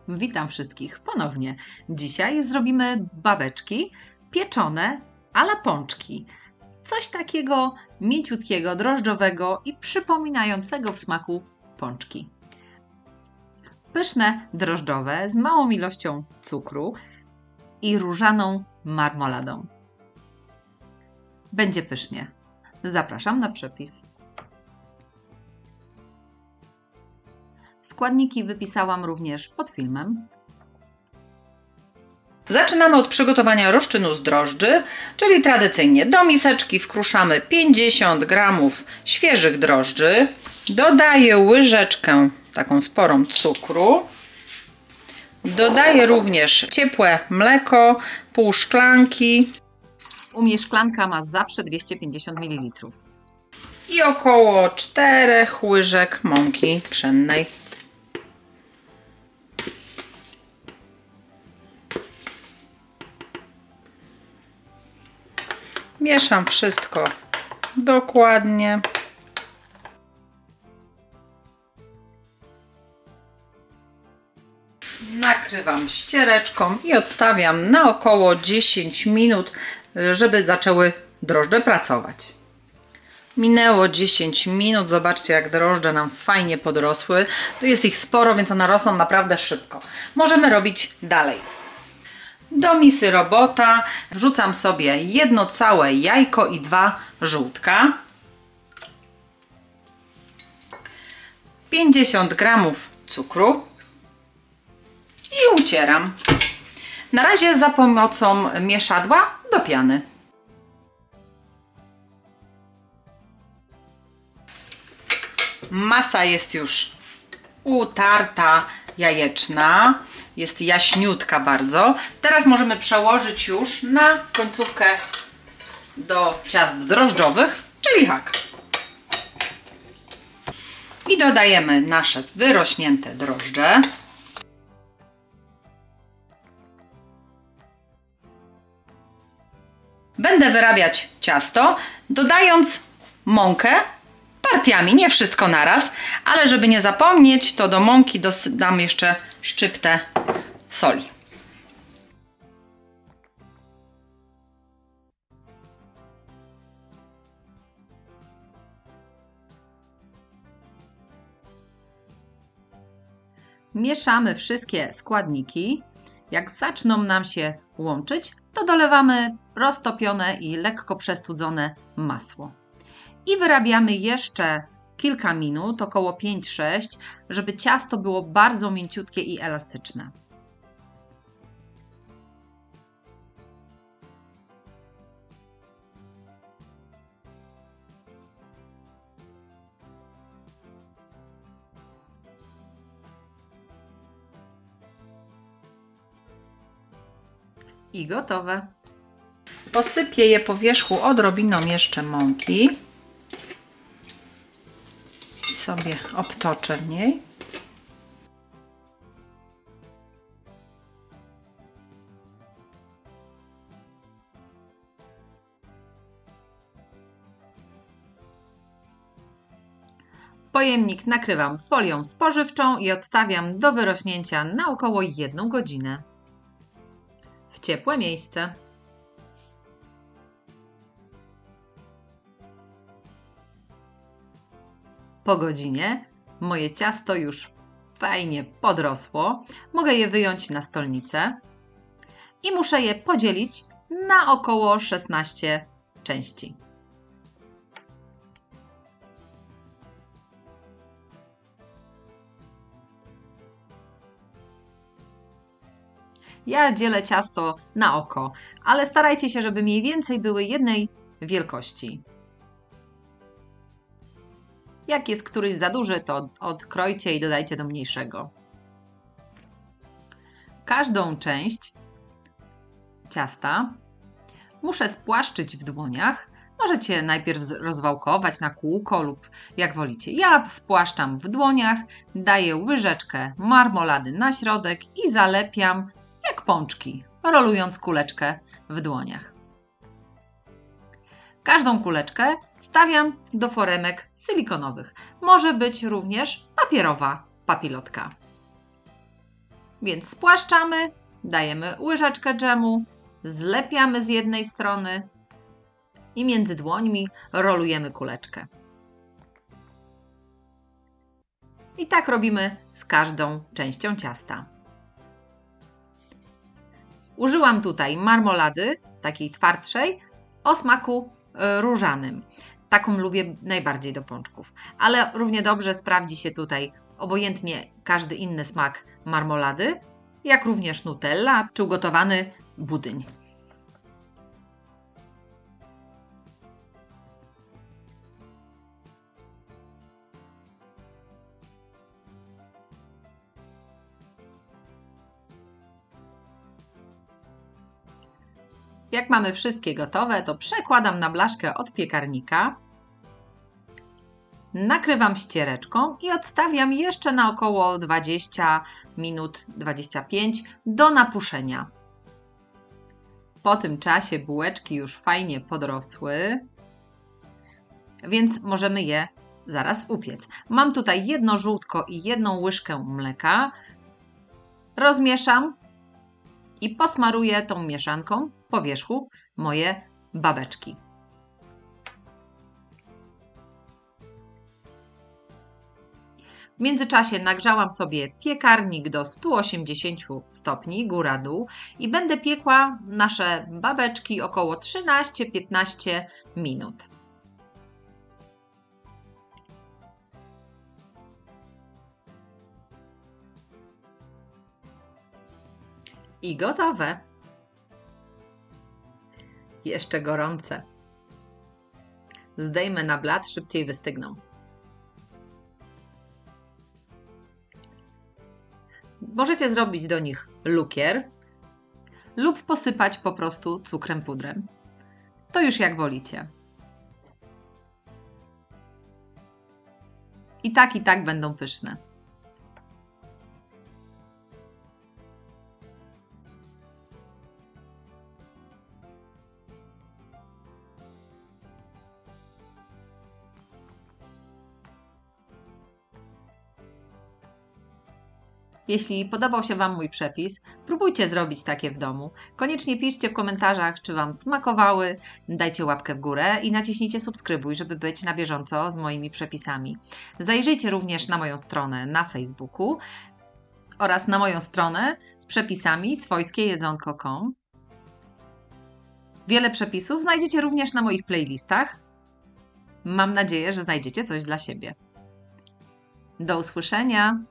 Witam wszystkich ponownie. Dzisiaj zrobimy babeczki pieczone a la pączki. Coś takiego mięciutkiego, drożdżowego i przypominającego w smaku pączki. Pyszne, drożdżowe z małą ilością cukru i różaną marmoladą. Będzie pysznie. Zapraszam na przepis. Składniki wypisałam również pod filmem. Zaczynamy od przygotowania rozczynu z drożdży, czyli tradycyjnie do miseczki wkruszamy 50 g świeżych drożdży. Dodaję łyżeczkę, taką sporą cukru. Dodaję również ciepłe mleko, pół szklanki. U mnie szklanka ma zawsze 250 ml. I około 4 łyżek mąki pszennej. Mieszam wszystko dokładnie. Nakrywam ściereczką i odstawiam na około 10 minut, żeby zaczęły drożdże pracować. Minęło 10 minut, zobaczcie jak drożdże nam fajnie podrosły. Tu jest ich sporo, więc one rosną naprawdę szybko. Możemy robić dalej. Do misy robota wrzucam sobie jedno całe jajko i 2 żółtka. 50 g cukru i ucieram. Na razie za pomocą mieszadła do piany. Masa jest już utarta, jajeczna, jest jaśniutka bardzo. Teraz możemy przełożyć już na końcówkę do ciast drożdżowych, czyli hak. I dodajemy nasze wyrośnięte drożdże. Będę wyrabiać ciasto, dodając mąkę partiami, nie wszystko naraz, ale żeby nie zapomnieć, to do mąki dodam jeszcze szczyptę soli. Mieszamy wszystkie składniki. Jak zaczną nam się łączyć, to dolewamy roztopione i lekko przestudzone masło. I wyrabiamy jeszcze kilka minut, około 5-6, żeby ciasto było bardzo mięciutkie i elastyczne. I gotowe. Posypię je po wierzchu odrobiną jeszcze mąki. I sobie obtoczę w niej. Pojemnik nakrywam folią spożywczą i odstawiam do wyrośnięcia na około 1 godzinę. W ciepłe miejsce. Po godzinie moje ciasto już fajnie podrosło. Mogę je wyjąć na stolnicę i muszę je podzielić na około 16 części. Ja dzielę ciasto na oko, ale starajcie się, żeby mniej więcej były jednej wielkości. Jak jest któryś za duży, to odkrojcie i dodajcie do mniejszego. Każdą część ciasta muszę spłaszczyć w dłoniach. Możecie najpierw rozwałkować na kółko lub jak wolicie. Ja spłaszczam w dłoniach, daję łyżeczkę marmolady na środek i zalepiam jak pączki, rolując kuleczkę w dłoniach. Każdą kuleczkę wstawiam do foremek silikonowych. Może być również papierowa papilotka. Więc spłaszczamy, dajemy łyżeczkę dżemu, zlepiamy z jednej strony i między dłońmi rolujemy kuleczkę. I tak robimy z każdą częścią ciasta. Użyłam tutaj marmolady, takiej twardszej, o smaku różanym. Taką lubię najbardziej do pączków. Ale równie dobrze sprawdzi się tutaj obojętnie każdy inny smak marmolady, jak również nutella czy ugotowany budyń. Jak mamy wszystkie gotowe, to przekładam na blaszkę od piekarnika, nakrywam ściereczką i odstawiam jeszcze na około 20 minut, 25 do napuszenia. Po tym czasie bułeczki już fajnie podrosły, więc możemy je zaraz upiec. Mam tutaj jedno żółtko i jedną łyżkę mleka. Rozmieszam i posmaruję tą mieszanką po wierzchu moje babeczki. W międzyczasie nagrzałam sobie piekarnik do 180 stopni góra-dół i będę piekła nasze babeczki około 13-15 minut. I gotowe. Jeszcze gorące. Zdejmę na blat, szybciej wystygną. Możecie zrobić do nich lukier lub posypać po prostu cukrem pudrem. To już jak wolicie. I tak będą pyszne. Jeśli podobał się Wam mój przepis, próbujcie zrobić takie w domu. Koniecznie piszcie w komentarzach, czy Wam smakowały, dajcie łapkę w górę i naciśnijcie subskrybuj, żeby być na bieżąco z moimi przepisami. Zajrzyjcie również na moją stronę na Facebooku oraz na moją stronę z przepisami swojskiejedzonko.com. Wiele przepisów znajdziecie również na moich playlistach. Mam nadzieję, że znajdziecie coś dla siebie. Do usłyszenia!